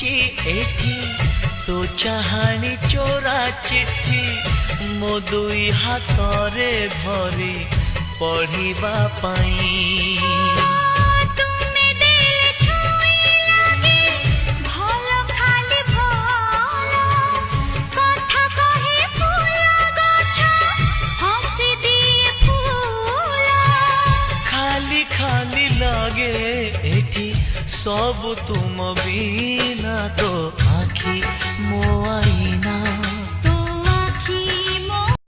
लिखिछि एठी तो चाहानी चोरा चिट्ठी मो दुई हातरे धरी पढ़िबा पाई। खाली लगे एठी सब तुम बिना तो आखी मो आईना।